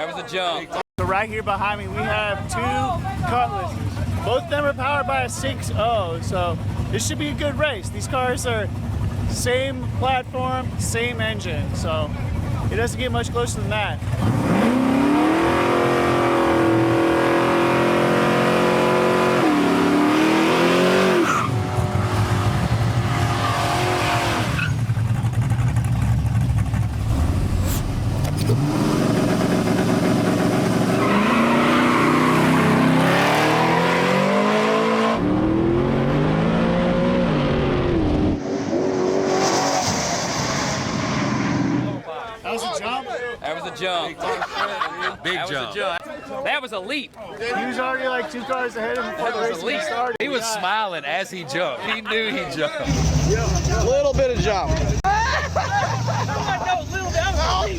That was a jump. So right here behind me, we have two Cutlasses. Both of them are powered by a 6.0, so this should be a good race. These cars are same platform, same engine, so it doesn't get much closer than that. That was a jump. Big That jump. was a jump. That was a leap. He was already like 2 cars ahead of him before the race even started. He was smiling as he jumped. He knew he jumped. Little bit of jump.